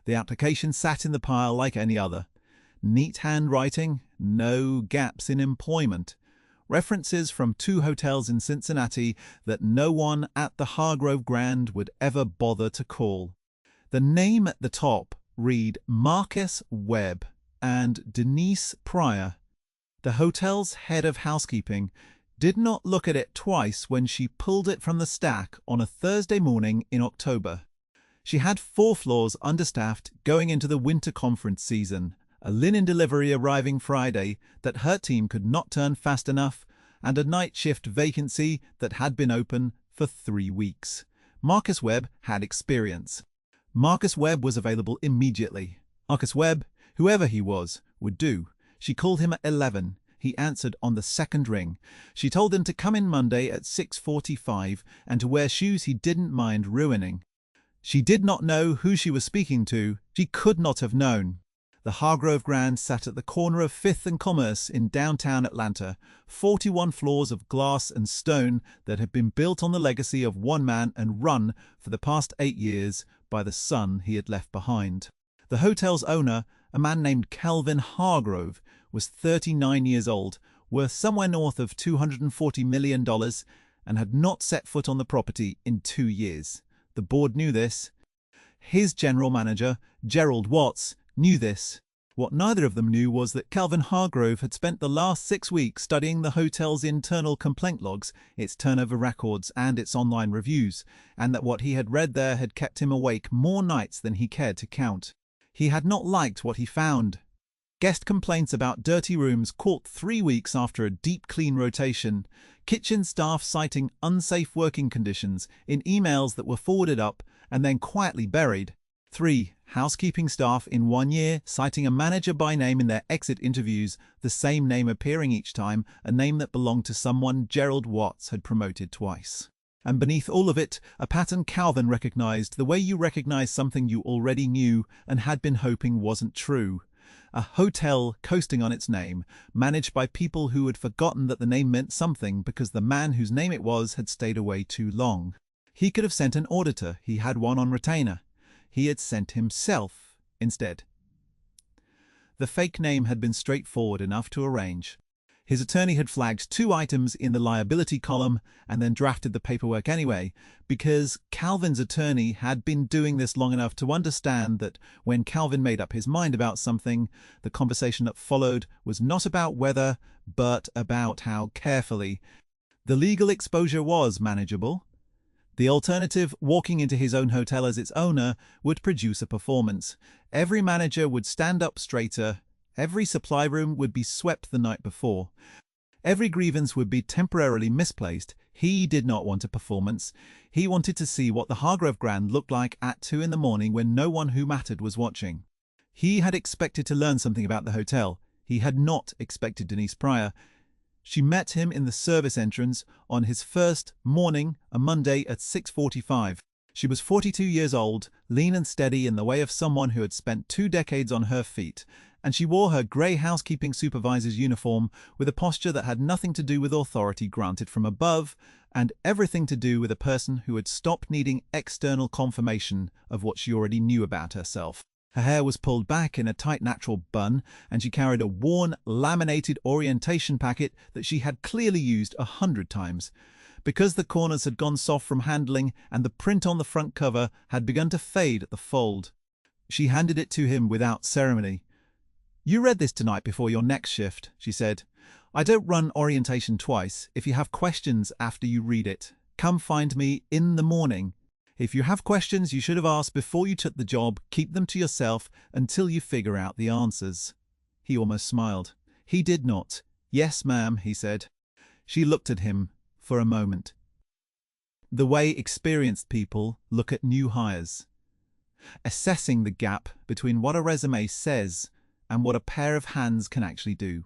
The application sat in the pile like any other. Neat handwriting, no gaps in employment. References from 2 hotels in Cincinnati that no one at the Hargrove Grand would ever bother to call. The name at the top read Marcus Webb and Denise Pryor. The hotel's head of housekeeping did not look at it twice when she pulled it from the stack on a Thursday morning in October. She had 4 floors understaffed going into the winter conference season, a linen delivery arriving Friday that her team could not turn fast enough, and a night shift vacancy that had been open for 3 weeks. Marcus Webb had experience. Marcus Webb was available immediately. Marcus Webb, whoever he was, would do. She called him at 11. He answered on the second ring. She told him to come in Monday at 6:45 and to wear shoes he didn't mind ruining. She did not know who she was speaking to. She could not have known. The Hargrove Grand sat at the corner of 5th and Commerce in downtown Atlanta, 41 floors of glass and stone that had been built on the legacy of one man and run for the past 8 years by the son he had left behind. The hotel's owner, a man named Calvin Hargrove, was 39 years old, worth somewhere north of $240 million, and had not set foot on the property in 2 years. The board knew this. His general manager, Gerald Watts, knew this. What neither of them knew was that Calvin Hargrove had spent the last 6 weeks studying the hotel's internal complaint logs, its turnover records, and its online reviews, and that what he had read there had kept him awake more nights than he cared to count. He had not liked what he found. Guest complaints about dirty rooms caught 3 weeks after a deep clean rotation, kitchen staff citing unsafe working conditions in emails that were forwarded up and then quietly buried. 3. Housekeeping staff in 1 year citing a manager by name in their exit interviews, the same name appearing each time, a name that belonged to someone Gerald Watts had promoted twice. And beneath all of it, a pattern Calvin recognized, the way you recognize something you already knew and had been hoping wasn't true. A hotel coasting on its name, managed by people who had forgotten that the name meant something because the man whose name it was had stayed away too long. He could have sent an auditor. He had one on retainer. He had sent himself instead. The fake name had been straightforward enough to arrange. His attorney had flagged 2 items in the liability column and then drafted the paperwork anyway, because Calvin's attorney had been doing this long enough to understand that when Calvin made up his mind about something, the conversation that followed was not about whether, but about how carefully. The legal exposure was manageable. The alternative, walking into his own hotel as its owner, would produce a performance. Every manager would stand up straighter. Every supply room would be swept the night before. Every grievance would be temporarily misplaced. He did not want a performance. He wanted to see what the Hargrove Grand looked like at 2 in the morning when no one who mattered was watching. He had expected to learn something about the hotel. He had not expected Denise Pryor. She met him in the service entrance on his first morning, a Monday at 6:45. She was 42 years old, lean and steady in the way of someone who had spent 2 decades on her feet, and she wore her grey housekeeping supervisor's uniform with a posture that had nothing to do with authority granted from above and everything to do with a person who had stopped needing external confirmation of what she already knew about herself. Her hair was pulled back in a tight natural bun, and she carried a worn, laminated orientation packet that she had clearly used 100 times. Because the corners had gone soft from handling and the print on the front cover had begun to fade at the fold, she handed it to him without ceremony. "You read this tonight before your next shift," she said. "I don't run orientation twice. If you have questions after you read it, come find me in the morning. If you have questions you should have asked before you took the job, keep them to yourself until you figure out the answers." He almost smiled. He did not. "Yes, ma'am," he said. She looked at him for a moment. The way experienced people look at new hires, assessing the gap between what a resume says and what a pair of hands can actually do.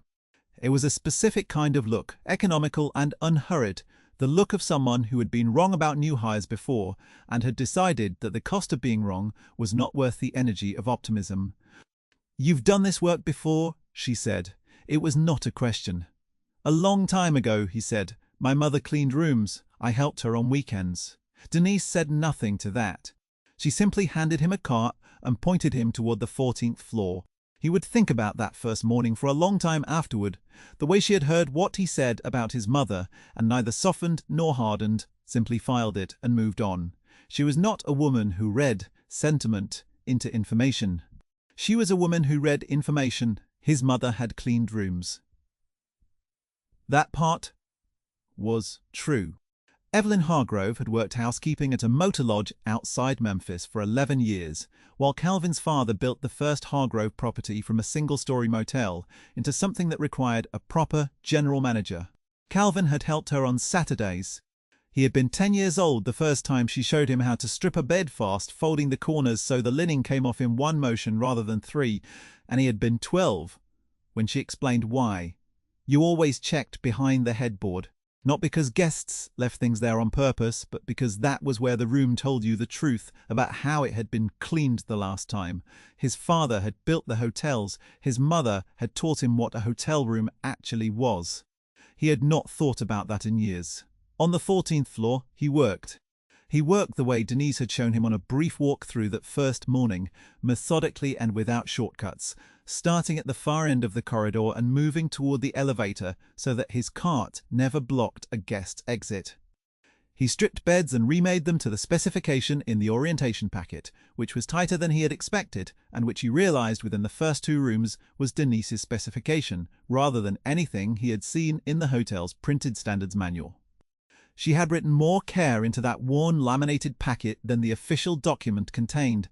It was a specific kind of look, economical and unhurried, the look of someone who had been wrong about new hires before and had decided that the cost of being wrong was not worth the energy of optimism. "You've done this work before?" she said. It was not a question. "A long time ago," he said. "My mother cleaned rooms. I helped her on weekends." Denise said nothing to that. She simply handed him a and pointed him toward the 14th floor. He would think about that first morning for a long time afterward, the way she had heard what he said about his mother, and neither softened nor hardened, simply filed it and moved on. She was not a woman who read sentiment into information. She was a woman who read information. His mother had cleaned rooms. That part was true. Evelyn Hargrove had worked housekeeping at a motor lodge outside Memphis for 11 years, while Calvin's father built the first Hargrove property from a single-story motel into something that required a proper general manager. Calvin had helped her on Saturdays. He had been 10 years old the first time she showed him how to strip a bed fast, folding the corners so the linen came off in one motion rather than three, and he had been 12 when she explained why. You always checked behind the headboard. Not because guests left things there on purpose, but because that was where the room told you the truth about how it had been cleaned the last time. His father had built the hotels. His mother had taught him what a hotel room actually was. He had not thought about that in years. On the 14th floor, he worked. He worked the way Denise had shown him on a brief walk through that first morning, methodically and without shortcuts, starting at the far end of the corridor and moving toward the elevator so that his cart never blocked a guest's exit. He stripped beds and remade them to the specification in the orientation packet, which was tighter than he had expected and which he realized within the first 2 rooms was Denise's specification, rather than anything he had seen in the hotel's printed standards manual. She had written more care into that worn laminated packet than the official document contained.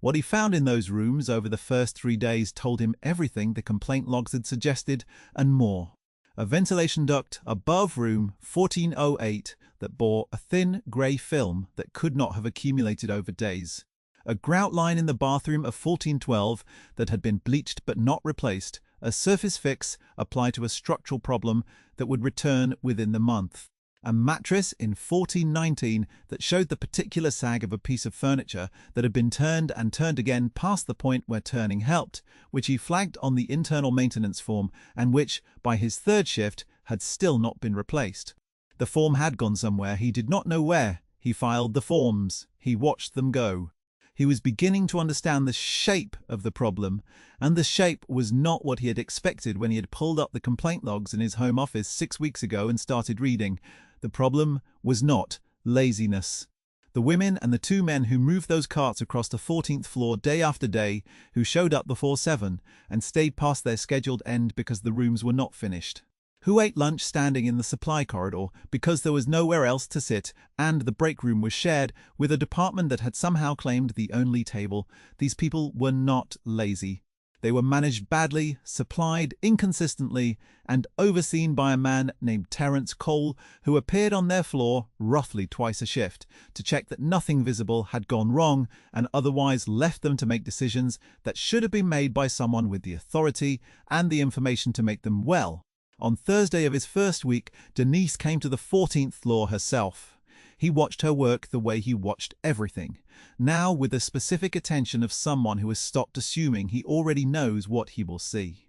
What he found in those rooms over the first 3 days told him everything the complaint logs had suggested and more. A ventilation duct above room 1408 that bore a thin grey film that could not have accumulated over days. A grout line in the bathroom of 1412 that had been bleached but not replaced. A surface fix applied to a structural problem that would return within the month. A mattress in 1419 that showed the particular sag of a piece of furniture that had been turned and turned again past the point where turning helped, which he flagged on the internal maintenance form and which, by his 3rd shift, had still not been replaced. The form had gone somewhere, he did not know where. He filed the forms. He watched them go. He was beginning to understand the shape of the problem, and the shape was not what he had expected when he had pulled up the complaint logs in his home office 6 weeks ago and started reading. The problem was not laziness. The women and the 2 men who moved those carts across the 14th floor day after day, who showed up before 7 and stayed past their scheduled end because the rooms were not finished. Who ate lunch standing in the supply corridor because there was nowhere else to sit and the break room was shared with a department that had somehow claimed the only table. These people were not lazy. They were managed badly, supplied inconsistently, and overseen by a man named Terence Cole, who appeared on their floor roughly twice a shift to check that nothing visible had gone wrong and otherwise left them to make decisions that should have been made by someone with the authority and the information to make them well. On Thursday of his first week, Denise came to the 14th floor herself. He watched her work the way he watched everything, now with the specific attention of someone who has stopped assuming he already knows what he will see.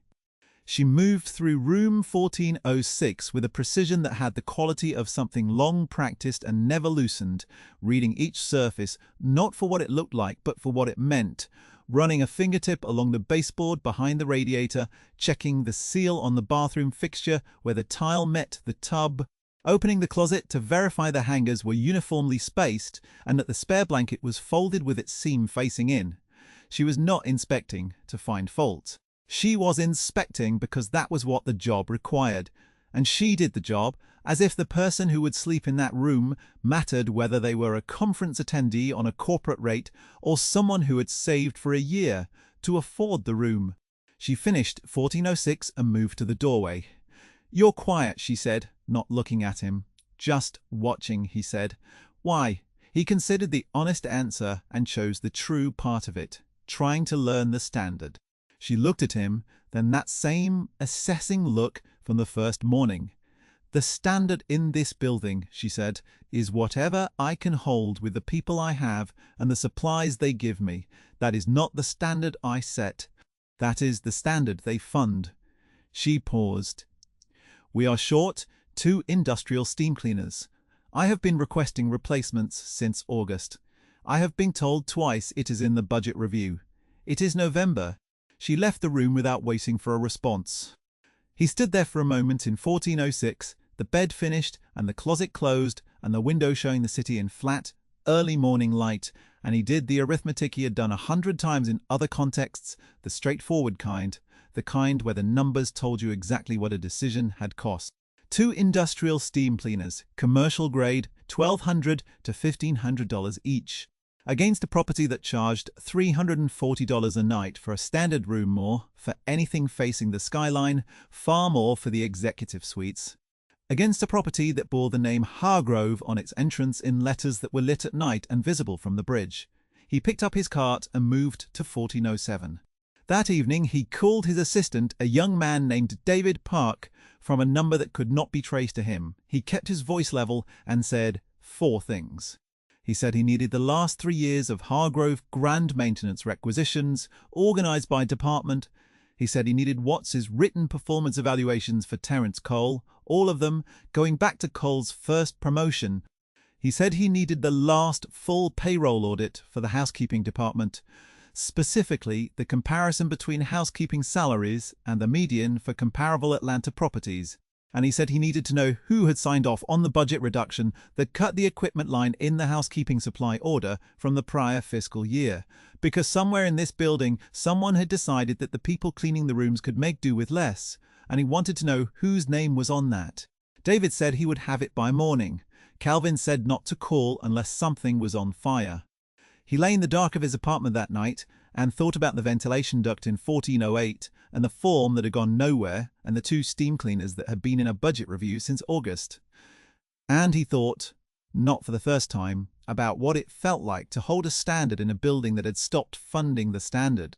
She moved through room 1406 with a precision that had the quality of something long practiced and never loosened, reading each surface not for what it looked like but for what it meant, running a fingertip along the baseboard behind the radiator, checking the seal on the bathroom fixture where the tile met the tub, opening the closet to verify the hangers were uniformly spaced and that the spare blanket was folded with its seam facing in. She was not inspecting to find fault. She was inspecting because that was what the job required, and she did the job as if the person who would sleep in that room mattered whether they were a conference attendee on a corporate rate or someone who had saved for a year to afford the room. She finished 1406 and moved to the doorway. "You're quiet," she said, not looking at him. "Just watching," he said. "Why?" He considered the honest answer and chose the true part of it, trying to learn the standard. She looked at him, then that same assessing look from the first morning. "The standard in this building," she said, "is whatever I can hold with the people I have and the supplies they give me. That is not the standard I set. That is the standard they fund." She paused. "We are short 2 industrial steam cleaners. I have been requesting replacements since August. I have been told twice it is in the budget review. "It is November." She left the room without waiting for a response. He stood there for a moment in 1406, the bed finished and the closet closed and the window showing the city in flat, early morning light, and he did the arithmetic he had done 100 times in other contexts, the straightforward kind, the kind where the numbers told you exactly what a decision had cost. 2 industrial steam cleaners, commercial grade, $1,200 to $1,500 each, against a property that charged $340 a night for a standard room, more for anything facing the skyline, far more for the executive suites, against a property that bore the name Hargrove on its entrance in letters that were lit at night and visible from the bridge. He picked up his cart and moved to 1407. That evening he called his assistant, a young man named David Park, from a number that could not be traced to him. He kept his voice level and said 4 things. He said he needed the last 3 years of Hargrove Grand Maintenance requisitions, organized by department. He said he needed Watts's written performance evaluations for Terence Cole, all of them going back to Cole's first promotion. He said he needed the last full payroll audit for the housekeeping department, specifically the comparison between housekeeping salaries and the median for comparable Atlanta properties. And he said he needed to know who had signed off on the budget reduction that cut the equipment line in the housekeeping supply order from the prior fiscal year, because somewhere in this building someone had decided that the people cleaning the rooms could make do with less, and he wanted to know whose name was on that. David said he would have it by morning. Calvin said not to call unless something was on fire. He lay in the dark of his apartment that night and thought about the ventilation duct in 1408 and the form that had gone nowhere and the 2 steam cleaners that had been in a budget review since August. And he thought, not for the first time, about what it felt like to hold a standard in a building that had stopped funding the standard.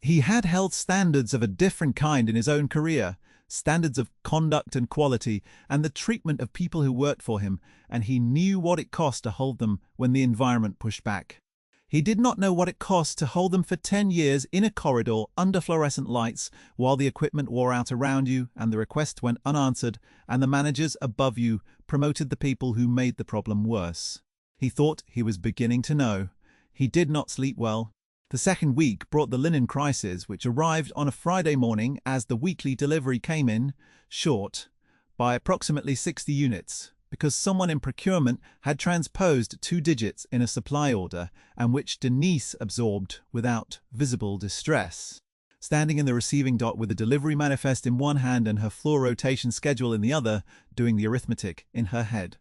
He had held standards of a different kind in his own career, standards of conduct and quality, and the treatment of people who worked for him, and he knew what it cost to hold them when the environment pushed back. He did not know what it cost to hold them for 10 years in a corridor under fluorescent lights while the equipment wore out around you and the requests went unanswered and the managers above you promoted the people who made the problem worse. He thought he was beginning to know. He did not sleep well. The second week brought the linen crisis, which arrived on a Friday morning as the weekly delivery came in, short by approximately 60 units. Because someone in procurement had transposed 2 digits in a supply order and which Denise absorbed without visible distress. Standing in the receiving dock with the delivery manifest in one hand and her floor rotation schedule in the other, doing the arithmetic in her head.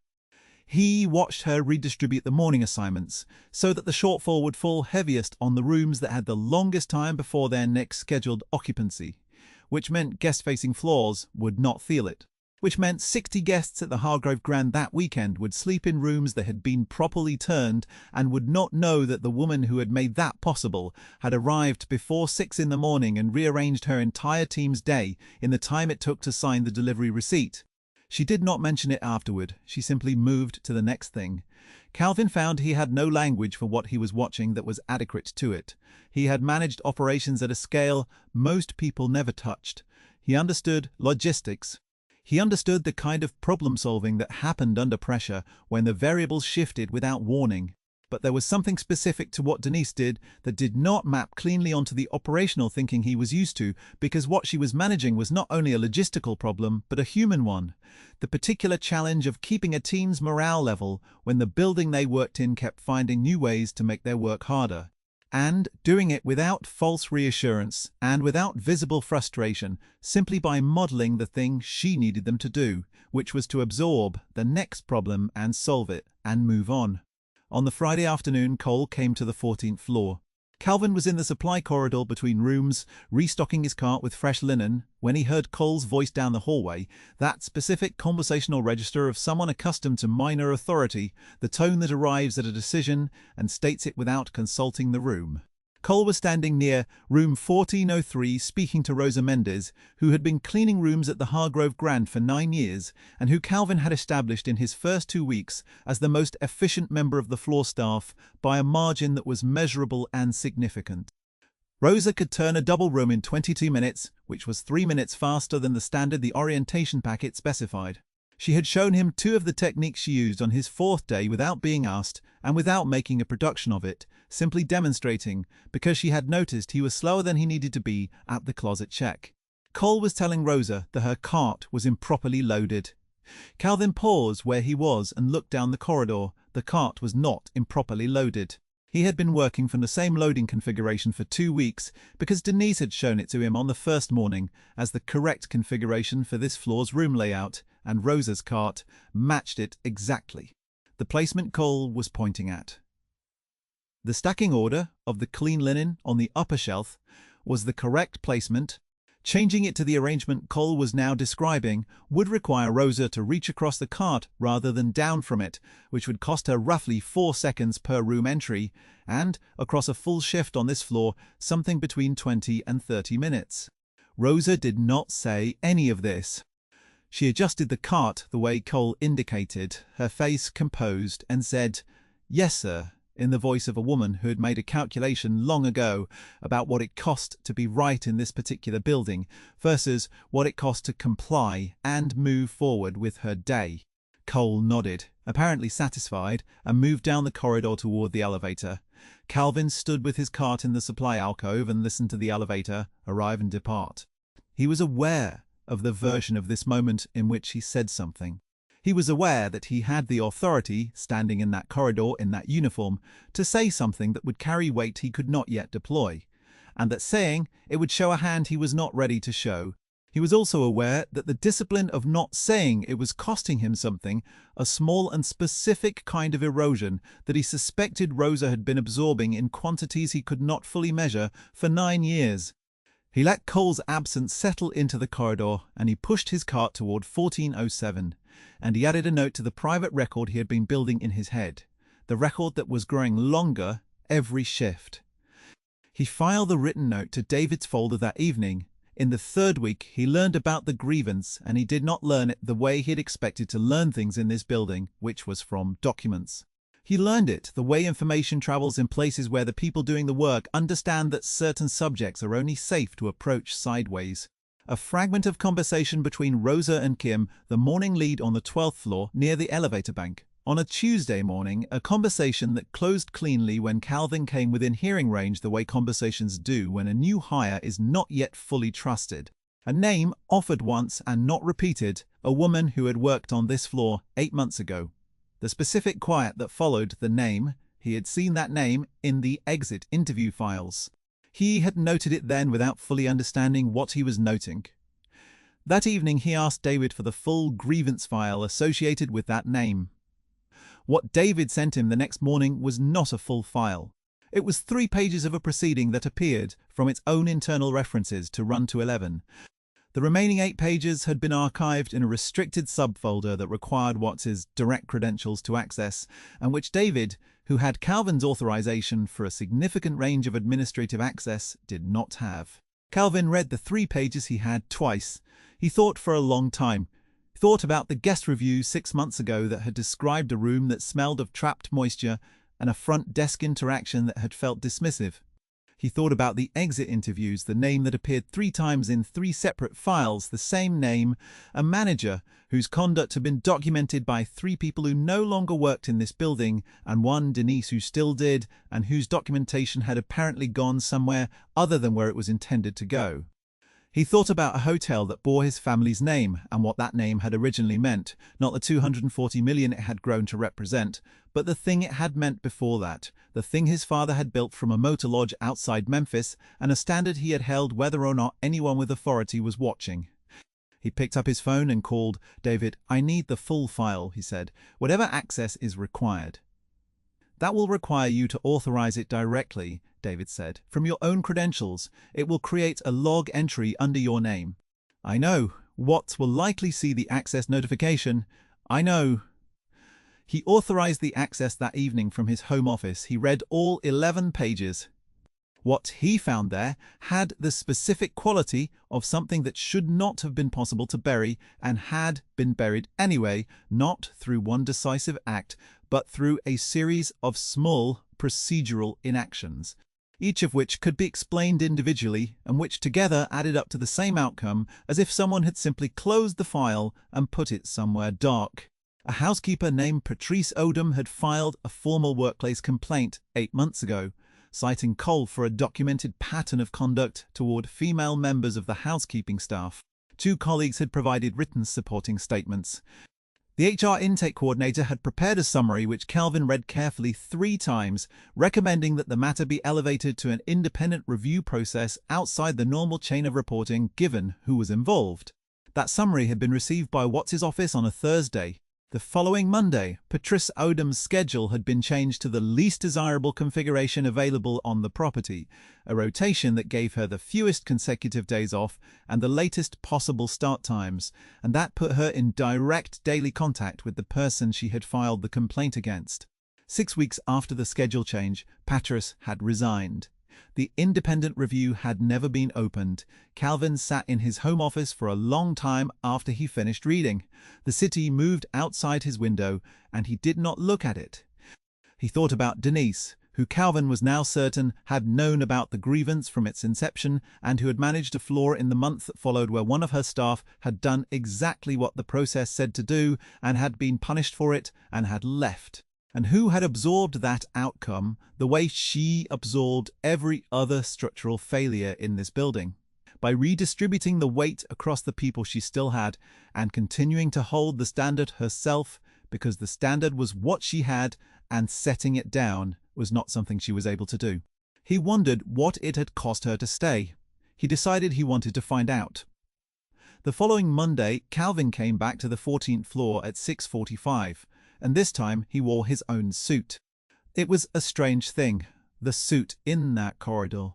He watched her redistribute the morning assignments so that the shortfall would fall heaviest on the rooms that had the longest time before their next scheduled occupancy, which meant guest-facing floors would not feel it. Which meant 60 guests at the Hargrove Grand that weekend would sleep in rooms that had been properly turned and would not know that the woman who had made that possible had arrived before 6 in the morning and rearranged her entire team's day in the time it took to sign the delivery receipt. She did not mention it afterward. She simply moved to the next thing. Calvin found he had no language for what he was watching that was adequate to it. He had managed operations at a scale most people never touched. He understood logistics. He understood the kind of problem-solving that happened under pressure when the variables shifted without warning. But there was something specific to what Denise did that did not map cleanly onto the operational thinking he was used to, because what she was managing was not only a logistical problem, but a human one. The particular challenge of keeping a team's morale level when the building they worked in kept finding new ways to make their work harder. And doing it without false reassurance and without visible frustration, simply by modeling the thing she needed them to do, which was to absorb the next problem and solve it and move on. On the Friday afternoon, Cole came to the 14th floor. Calvin was in the supply corridor between rooms, restocking his cart with fresh linen, when he heard Cole's voice down the hallway, that specific conversational register of someone accustomed to minor authority, the tone that arrives at a decision and states it without consulting the room. Cole was standing near room 1403 speaking to Rosa Mendez, who had been cleaning rooms at the Hargrove Grand for 9 years and who Calvin had established in his first 2 weeks as the most efficient member of the floor staff by a margin that was measurable and significant. Rosa could turn a double room in 22 minutes, which was 3 minutes faster than the standard the orientation packet specified. She had shown him 2 of the techniques she used on his 4th day without being asked and without making a production of it, simply demonstrating, because she had noticed he was slower than he needed to be at the closet check. Cole was telling Rosa that her cart was improperly loaded. Calvin paused where he was and looked down the corridor. The cart was not improperly loaded. He had been working from the same loading configuration for 2 weeks because Denise had shown it to him on the first morning as the correct configuration for this floor's room layout, and Rosa's cart matched it exactly. The placement Cole was pointing at. The stacking order of the clean linen on the upper shelf was the correct placement. Changing it to the arrangement Cole was now describing would require Rosa to reach across the cart rather than down from it, which would cost her roughly 4 seconds per room entry, and, across a full shift on this floor, something between 20 and 30 minutes. Rosa did not say any of this. She adjusted the cart the way Cole indicated, her face composed, and said, "Yes, sir," in the voice of a woman who had made a calculation long ago about what it cost to be right in this particular building versus what it cost to comply and move forward with her day. Cole nodded, apparently satisfied, and moved down the corridor toward the elevator. Calvin stood with his cart in the supply alcove and listened to the elevator arrive and depart. He was aware of the version of this moment in which he said something. He was aware that he had the authority, standing in that corridor in that uniform, to say something that would carry weight he could not yet deploy, and that saying it would show a hand he was not ready to show. He was also aware that the discipline of not saying it was costing him something, a small and specific kind of erosion that he suspected Rosa had been absorbing in quantities he could not fully measure for 9 years. He let Cole's absence settle into the corridor, and he pushed his cart toward 1407. And he added a note to the private record he had been building in his head, the record that was growing longer every shift. He filed the written note to David's folder that evening. In the 3rd week, he learned about the grievance, and he did not learn it the way he had expected to learn things in this building, which was from documents. He learned it the way information travels in places where the people doing the work understand that certain subjects are only safe to approach sideways. A fragment of conversation between Rosa and Kim, the morning lead on the 12th floor near the elevator bank. On a Tuesday morning, a conversation that closed cleanly when Calvin came within hearing range the way conversations do when a new hire is not yet fully trusted. A name offered once and not repeated, a woman who had worked on this floor 8 months ago. The specific quiet that followed the name, he had seen that name in the exit interview files. He had noted it then without fully understanding what he was noting. That evening he asked David for the full grievance file associated with that name. What David sent him the next morning was not a full file. It was 3 pages of a proceeding that appeared from its own internal references to run to 11. The remaining 8 pages had been archived in a restricted subfolder that required Watts's direct credentials to access, and which David, who had Calvin's authorization for a significant range of administrative access, did not have. Calvin read the 3 pages he had twice. He thought for a long time. He thought about the guest review 6 months ago that had described a room that smelled of trapped moisture and a front desk interaction that had felt dismissive. He thought about the exit interviews, the name that appeared 3 times in 3 separate files, the same name, a manager whose conduct had been documented by 3 people who no longer worked in this building, and one, Denise, who still did, and whose documentation had apparently gone somewhere other than where it was intended to go. He thought about a hotel that bore his family's name and what that name had originally meant, not the 240 million it had grown to represent, but the thing it had meant before that, the thing his father had built from a motor lodge outside Memphis, and a standard he had held whether or not anyone with authority was watching. He picked up his phone and called. "David, I need the full file," he said, "whatever access is required." "That will require you to authorize it directly," David said. "From your own credentials, it will create a log entry under your name." "I know. Watts will likely see the access notification." "I know." He authorized the access that evening from his home office. He read all 11 pages. What he found there had the specific quality of something that should not have been possible to bury, and had been buried anyway, not through one decisive act, but through a series of small procedural inactions. each of which could be explained individually and which together added up to the same outcome as if someone had simply closed the file and put it somewhere dark. A housekeeper named Patrice Odom had filed a formal workplace complaint 8 months ago, citing Cole for a documented pattern of conduct toward female members of the housekeeping staff. 2 colleagues had provided written supporting statements. The HR intake coordinator had prepared a summary which Calvin read carefully 3 times, recommending that the matter be elevated to an independent review process outside the normal chain of reporting given who was involved. That summary had been received by Watts' office on a Thursday. The following Monday, Patrice Odom's schedule had been changed to the least desirable configuration available on the property, a rotation that gave her the fewest consecutive days off and the latest possible start times, and that put her in direct daily contact with the person she had filed the complaint against. 6 weeks after the schedule change, Patrice had resigned. The independent review had never been opened. Calvin sat in his home office for a long time after he finished reading. The city moved outside his window, and he did not look at it. He thought about Denise, who Calvin was now certain had known about the grievance from its inception and who had managed a flaw in the month that followed where one of her staff had done exactly what the process said to do and had been punished for it and had left. And who had absorbed that outcome the way she absorbed every other structural failure in this building. By redistributing the weight across the people she still had and continuing to hold the standard herself because the standard was what she had and setting it down was not something she was able to do. He wondered what it had cost her to stay. He decided he wanted to find out. The following Monday, Calvin came back to the 14th floor at 6:45. And this time he wore his own suit. It was a strange thing, the suit in that corridor.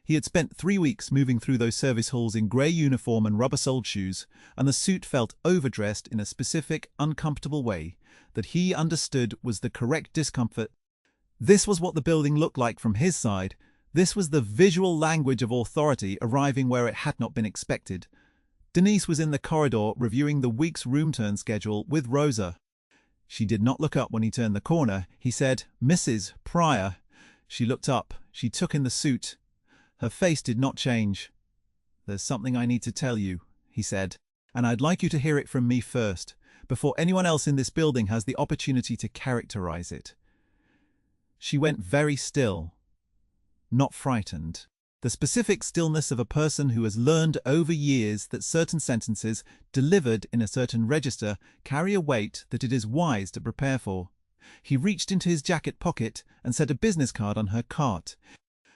He had spent 3 weeks moving through those service halls in grey uniform and rubber-soled shoes, and the suit felt overdressed in a specific, uncomfortable way that he understood was the correct discomfort. This was what the building looked like from his side. This was the visual language of authority arriving where it had not been expected. Denise was in the corridor reviewing the week's room turn schedule with Rosa. She did not look up when he turned the corner. He said, "Mrs. Pryor." She looked up. She took in the suit. Her face did not change. "There's something I need to tell you," he said, "and I'd like you to hear it from me first, before anyone else in this building has the opportunity to characterize it." She went very still, not frightened. The specific stillness of a person who has learned over years that certain sentences, delivered in a certain register, carry a weight that it is wise to prepare for. He reached into his jacket pocket and set a business card on her cart.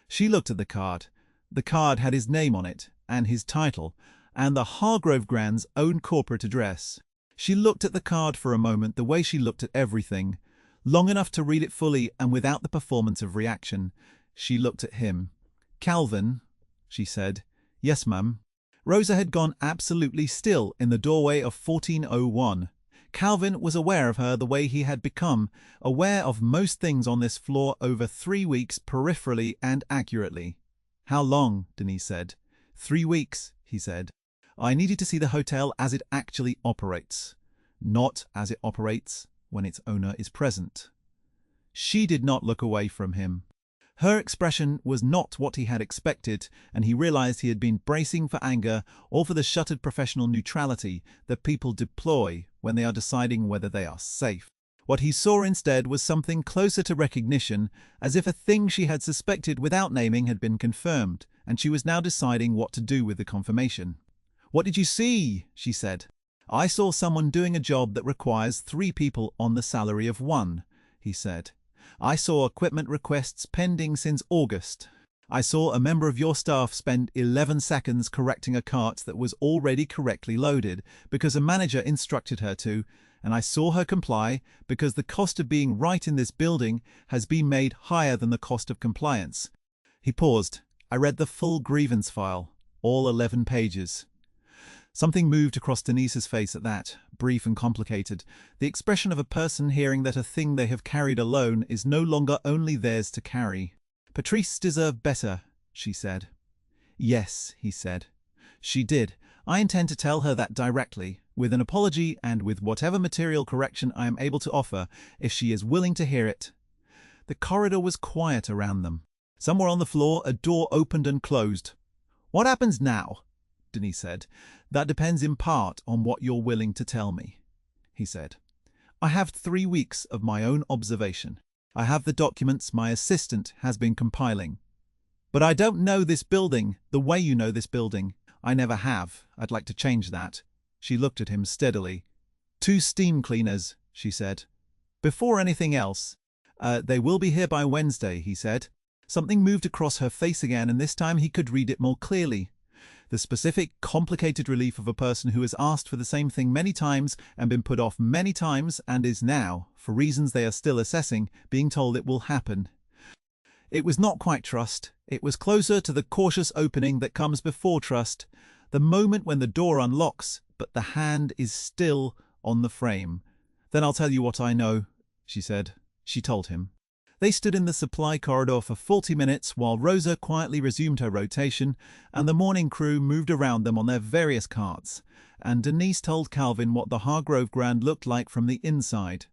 She looked at the card. The card had his name on it, and his title, and the Hargrove Grand's own corporate address. She looked at the card for a moment the way she looked at everything, long enough to read it fully and without the performance of reaction. She looked at him. "Calvin," she said. "Yes, ma'am." Rosa had gone absolutely still in the doorway of 1401. Calvin was aware of her the way he had become, aware of most things on this floor over 3 weeks peripherally and accurately. "How long?" Denise said. 3 weeks, he said. "I needed to see the hotel as it actually operates, not as it operates when its owner is present." She did not look away from him. Her expression was not what he had expected, and he realized he had been bracing for anger or for the shuttered professional neutrality that people deploy when they are deciding whether they are safe. What he saw instead was something closer to recognition, as if a thing she had suspected without naming had been confirmed, and she was now deciding what to do with the confirmation. "What did you see?" she said. "I saw someone doing a job that requires 3 people on the salary of 1, he said. "I saw equipment requests pending since August. I saw a member of your staff spend 11 seconds correcting a cart that was already correctly loaded because a manager instructed her to, and I saw her comply because the cost of being right in this building has been made higher than the cost of compliance." He paused. I read the full grievance file, all 11 pages. Something moved across Denise's face at that, brief and complicated, the expression of a person hearing that a thing they have carried alone is no longer only theirs to carry. "Patrice deserved better," she said. "Yes," he said. "She did. I intend to tell her that directly, with an apology and with whatever material correction I am able to offer, if she is willing to hear it." The corridor was quiet around them. Somewhere on the floor, a door opened and closed. "What happens now?" Denise said. "That depends in part on what you're willing to tell me," he said. "I have 3 weeks of my own observation. I have the documents my assistant has been compiling. But I don't know this building the way you know this building. I never have. I'd like to change that." She looked at him steadily. "2 steam cleaners," she said. "Before anything else, they will be here by Wednesday," he said. Something moved across her face again, and this time he could read it more clearly. The specific, complicated relief of a person who has asked for the same thing many times and been put off many times and is now, for reasons they are still assessing, being told it will happen. It was not quite trust. It was closer to the cautious opening that comes before trust, the moment when the door unlocks, but the hand is still on the frame. "Then I'll tell you what I know," she said. She told him. They stood in the supply corridor for 40 minutes while Rosa quietly resumed her rotation and the morning crew moved around them on their various carts, and Denise told Calvin what the Hargrove Grand looked like from the inside.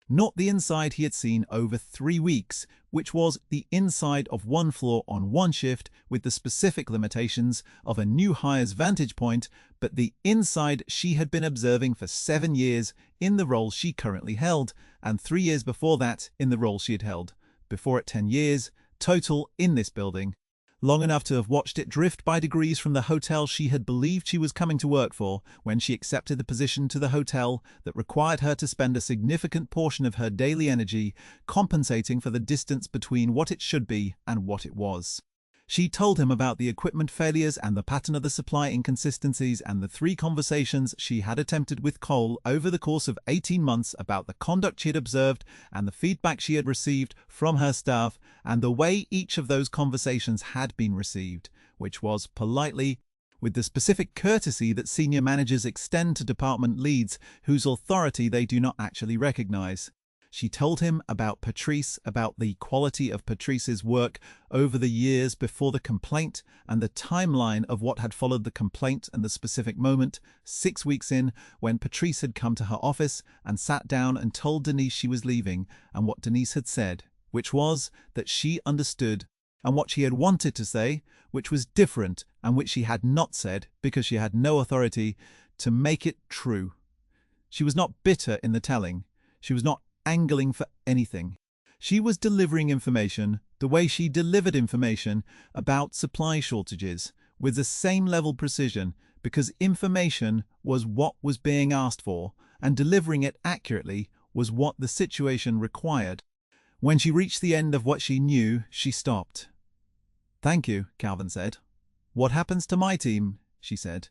Not the inside he had seen over 3 weeks, which was the inside of one floor on one shift with the specific limitations of a new hire's vantage point, but the inside she had been observing for 7 years in the role she currently held, and 3 years before that in the role she had held, before it 10 years, total in this building. Long enough to have watched it drift by degrees from the hotel she had believed she was coming to work for when she accepted the position to the hotel that required her to spend a significant portion of her daily energy compensating for the distance between what it should be and what it was. She told him about the equipment failures and the pattern of the supply inconsistencies and the 3 conversations she had attempted with Cole over the course of 18 months about the conduct she had observed and the feedback she had received from her staff and the way each of those conversations had been received, which was politely, with the specific courtesy that senior managers extend to department leads whose authority they do not actually recognize. She told him about Patrice, about the quality of Patrice's work over the years before the complaint and the timeline of what had followed the complaint and the specific moment, 6 weeks in, when Patrice had come to her office and sat down and told Denise she was leaving and what Denise had said, which was that she understood, and what she had wanted to say, which was different and which she had not said because she had no authority to make it true. She was not bitter in the telling. She was not angling for anything. She was delivering information the way she delivered information about supply shortages, with the same level precision, because information was what was being asked for, and delivering it accurately was what the situation required. When she reached the end of what she knew, she stopped. "Thank you," Calvin said. "What happens to my team?" she said.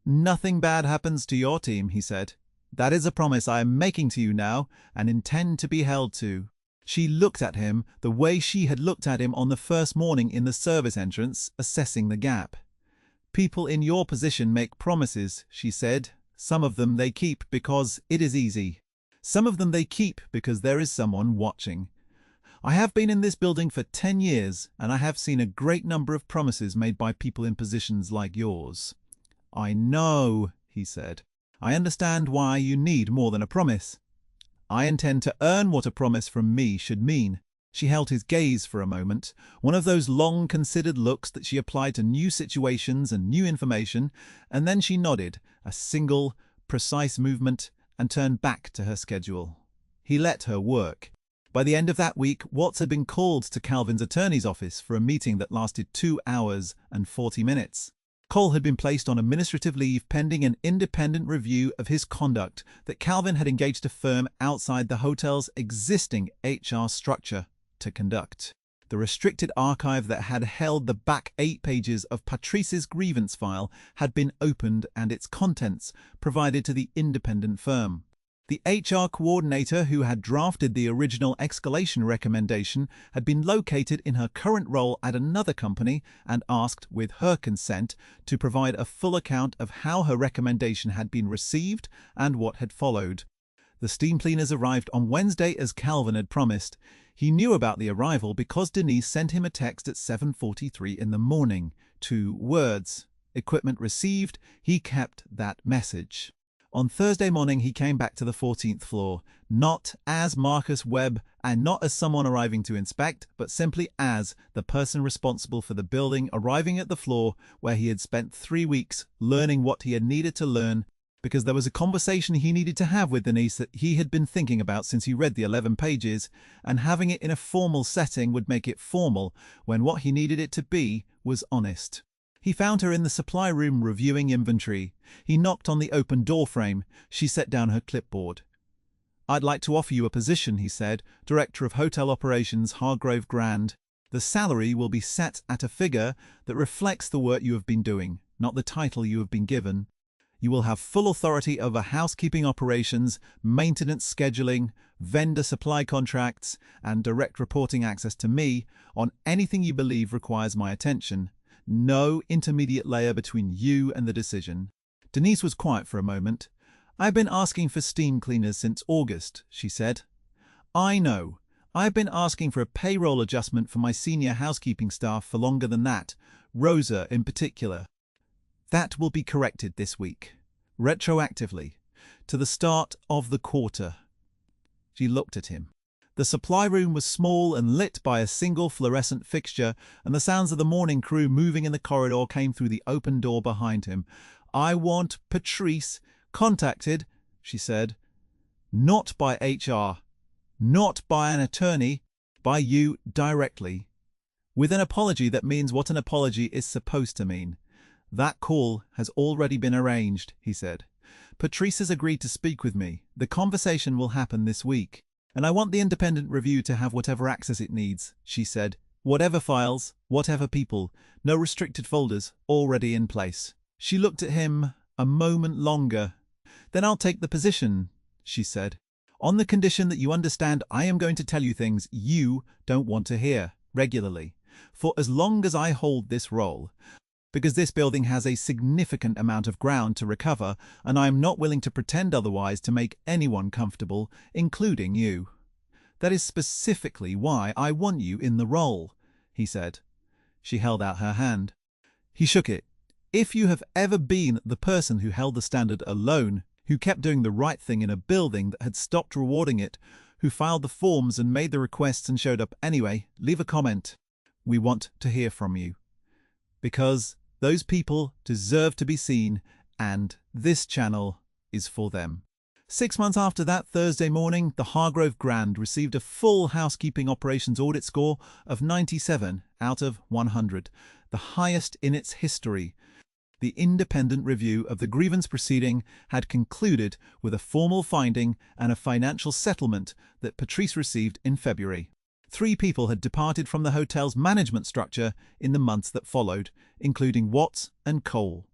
"Nothing bad happens to your team," he said. "That is a promise I am making to you now and intend to be held to." She looked at him the way she had looked at him on the first morning in the service entrance, assessing the gap. "People in your position make promises," she said. "Some of them they keep because it is easy. Some of them they keep because there is someone watching. I have been in this building for 10 years, and I have seen a great number of promises made by people in positions like yours." "I know," he said. "I understand why you need more than a promise. I intend to earn what a promise from me should mean." She held his gaze for a moment, one of those long considered looks that she applied to new situations and new information, and then she nodded, a single, precise movement, and turned back to her schedule. He let her work. By the end of that week, Watts had been called to Calvin's attorney's office for a meeting that lasted 2 hours and 40 minutes. Cole had been placed on administrative leave pending an independent review of his conduct that Calvin had engaged a firm outside the hotel's existing HR structure to conduct. The restricted archive that had held the back 8 pages of Patrice's grievance file had been opened and its contents provided to the independent firm. The HR coordinator who had drafted the original escalation recommendation had been located in her current role at another company and asked, with her consent, to provide a full account of how her recommendation had been received and what had followed. The steam cleaners arrived on Wednesday as Calvin had promised. He knew about the arrival because Denise sent him a text at 7:43 in the morning. 2 words. Equipment received. He kept that message. On Thursday morning, he came back to the 14th floor, not as Marcus Webb and not as someone arriving to inspect, but simply as the person responsible for the building arriving at the floor where he had spent 3 weeks learning what he had needed to learn, because there was a conversation he needed to have with Denise that he had been thinking about since he read the 11 pages, and having it in a formal setting would make it formal when what he needed it to be was honest. He found her in the supply room reviewing inventory. He knocked on the open door frame. She set down her clipboard. "I'd like to offer you a position," he said, "Director of Hotel Operations, Hargrove Grand. The salary will be set at a figure that reflects the work you have been doing, not the title you have been given. You will have full authority over housekeeping operations, maintenance scheduling, vendor supply contracts, and direct reporting access to me on anything you believe requires my attention. No intermediate layer between you and the decision." Denise was quiet for a moment. "I've been asking for steam cleaners since August," she said. "I know. I've been asking for a payroll adjustment for my senior housekeeping staff for longer than that, Rosa in particular. That will be corrected this week, retroactively, to the start of the quarter." She looked at him. The supply room was small and lit by a single fluorescent fixture, and the sounds of the morning crew moving in the corridor came through the open door behind him. "I want Patrice contacted," she said. "Not by HR, not by an attorney, by you directly. With an apology that means what an apology is supposed to mean. That call has already been arranged," he said. "Patrice has agreed to speak with me. The conversation will happen this week. And I want the independent review to have whatever access it needs," she said. "Whatever files, whatever people, no restricted folders, already in place." She looked at him a moment longer. "Then I'll take the position," she said, "on the condition that you understand I am going to tell you things you don't want to hear, regularly, for as long as I hold this role, because this building has a significant amount of ground to recover, and I am not willing to pretend otherwise to make anyone comfortable, including you. That is specifically why I want you in the role," he said. She held out her hand. He shook it. "If you have ever been the person who held the standard alone, who kept doing the right thing in a building that had stopped rewarding it, who filed the forms and made the requests and showed up anyway, leave a comment. We want to hear from you. Because those people deserve to be seen, and this channel is for them." 6 months after that Thursday morning, the Hargrove Grand received a full housekeeping operations audit score of 97 out of 100, the highest in its history. The independent review of the grievance proceeding had concluded with a formal finding and a financial settlement that Patrice received in February. 3 people had departed from the hotel's management structure in the months that followed, including Watts and Cole.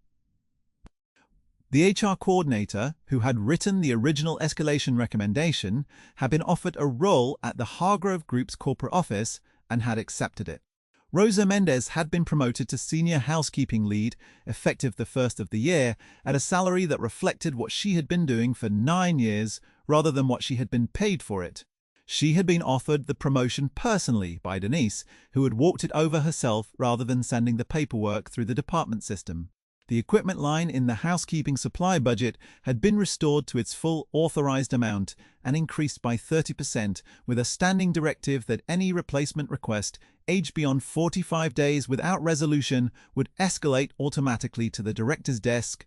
The HR coordinator, who had written the original escalation recommendation, had been offered a role at the Hargrove Group's corporate office and had accepted it. Rosa Mendez had been promoted to senior housekeeping lead, effective the first of the year, at a salary that reflected what she had been doing for 9 years rather than what she had been paid for it. She had been offered the promotion personally by Denise, who had walked it over herself rather than sending the paperwork through the department system. The equipment line in the housekeeping supply budget had been restored to its full authorized amount and increased by 30%, with a standing directive that any replacement request aged beyond 45 days without resolution would escalate automatically to the director's desk.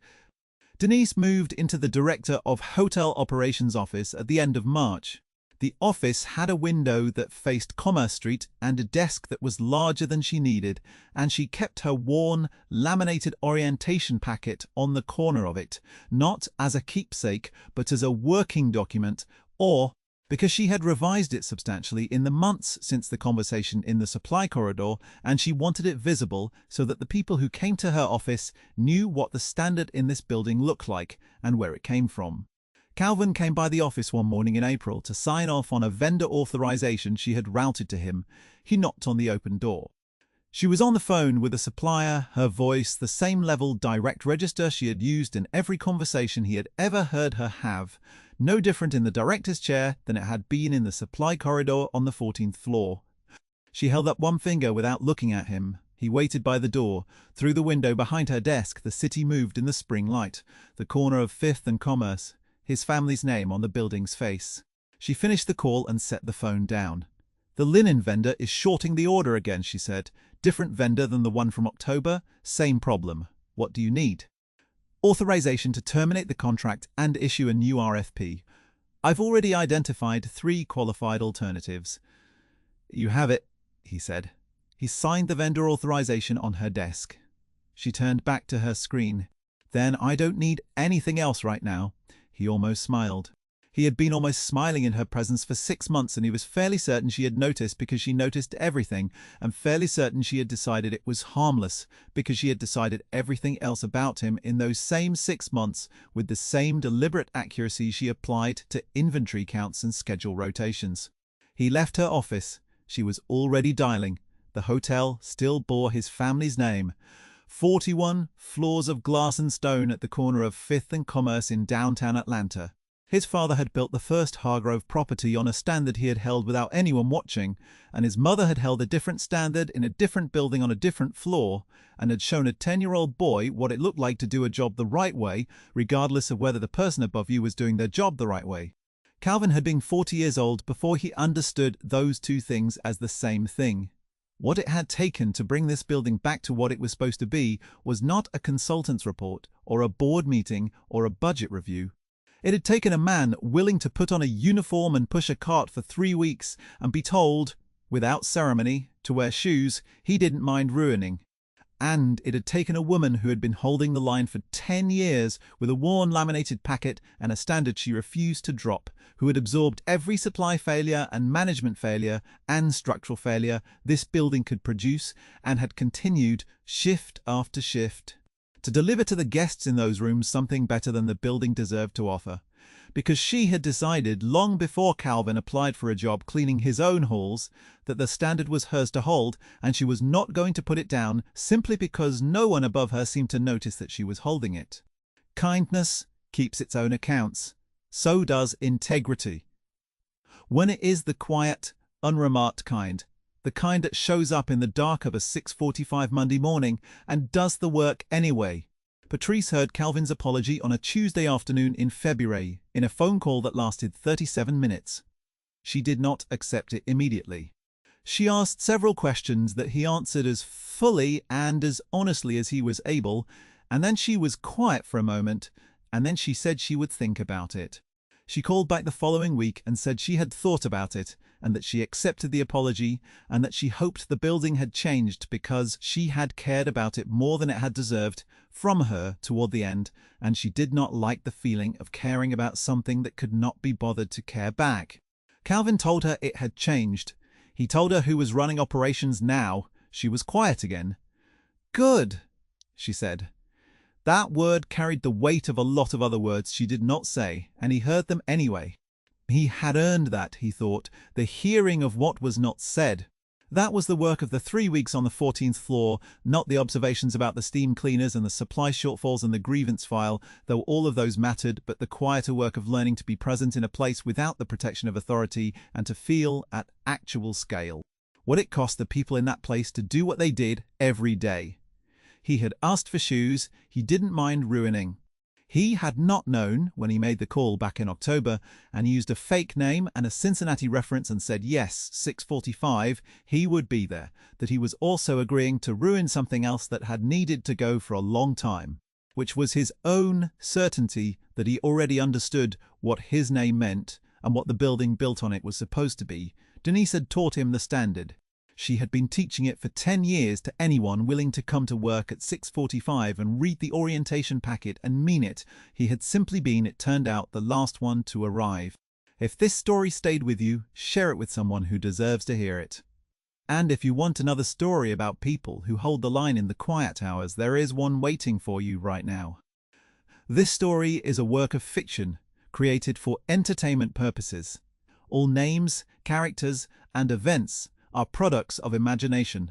Denise moved into the Director of Hotel Operations office at the end of March. The office had a window that faced Commerce Street and a desk that was larger than she needed, and she kept her worn, laminated orientation packet on the corner of it, not as a keepsake, but as a working document, or because she had revised it substantially in the months since the conversation in the supply corridor, and she wanted it visible so that the people who came to her office knew what the standard in this building looked like and where it came from. Calvin came by the office one morning in April to sign off on a vendor authorization she had routed to him. He knocked on the open door. She was on the phone with a supplier, her voice the same level direct register she had used in every conversation he had ever heard her have, no different in the director's chair than it had been in the supply corridor on the 14th floor. She held up one finger without looking at him. He waited by the door. Through the window behind her desk, the city moved in the spring light, the corner of 5th and Commerce, his family's name on the building's face. She finished the call and set the phone down. "The linen vendor is shorting the order again," she said. "Different vendor than the one from October, same problem. What do you need?" "Authorization to terminate the contract and issue a new RFP. I've already identified 3 qualified alternatives." "You have it," he said. He signed the vendor authorization on her desk. She turned back to her screen. "Then I don't need anything else right now." He almost smiled. He had been almost smiling in her presence for 6 months, and he was fairly certain she had noticed because she noticed everything, and fairly certain she had decided it was harmless because she had decided everything else about him in those same 6 months with the same deliberate accuracy she applied to inventory counts and schedule rotations. He left her office. She was already dialing. The hotel still bore his family's name. 41 floors of glass and stone at the corner of 5th and Commerce in downtown Atlanta. His father had built the first Hargrove property on a standard he had held without anyone watching, and his mother had held a different standard in a different building on a different floor, and had shown a 10-year-old boy what it looked like to do a job the right way, regardless of whether the person above you was doing their job the right way. Calvin had been 40 years old before he understood those 2 things as the same thing. What it had taken to bring this building back to what it was supposed to be was not a consultant's report, or a board meeting, or a budget review. It had taken a man willing to put on a uniform and push a cart for 3 weeks and be told, without ceremony, to wear shoes he didn't mind ruining. And it had taken a woman who had been holding the line for 10 years with a worn laminated packet and a standard she refused to drop, who had absorbed every supply failure and management failure and structural failure this building could produce, and had continued, shift after shift, to deliver to the guests in those rooms something better than the building deserved to offer. Because she had decided long before Calvin applied for a job cleaning his own halls that the standard was hers to hold, and she was not going to put it down simply because no one above her seemed to notice that she was holding it. Kindness keeps its own accounts. So does integrity. When it is the quiet, unremarked kind, the kind that shows up in the dark of a 6:45 Monday morning and does the work anyway. Patrice heard Calvin's apology on a Tuesday afternoon in February, in a phone call that lasted 37 minutes. She did not accept it immediately. She asked several questions that he answered as fully and as honestly as he was able, and then she was quiet for a moment, and then she said she would think about it. She called back the following week and said she had thought about it, and that she accepted the apology, and that she hoped the building had changed because she had cared about it more than it had deserved from her toward the end, and she did not like the feeling of caring about something that could not be bothered to care back. Calvin told her it had changed. He told her who was running operations now. She was quiet again. "Good," she said. That word carried the weight of a lot of other words she did not say, and he heard them anyway. He had earned that, he thought, the hearing of what was not said. That was the work of the 3 weeks on the 14th floor, not the observations about the steam cleaners and the supply shortfalls and the grievance file, though all of those mattered, but the quieter work of learning to be present in a place without the protection of authority and to feel at actual scale what it cost the people in that place to do what they did every day. He had asked for shoes he didn't mind ruining. He had not known, when he made the call back in October, and used a fake name and a Cincinnati reference and said yes, 6:45, he would be there, that he was also agreeing to ruin something else that had needed to go for a long time, which was his own certainty that he already understood what his name meant and what the building built on it was supposed to be. Denise had taught him the standard. She had been teaching it for 10 years to anyone willing to come to work at 6:45 and read the orientation packet and mean it. He had simply been, it turned out, the last one to arrive. If this story stayed with you, share it with someone who deserves to hear it. And if you want another story about people who hold the line in the quiet hours, there is one waiting for you right now. This story is a work of fiction created for entertainment purposes. All names, characters, and events are products of imagination.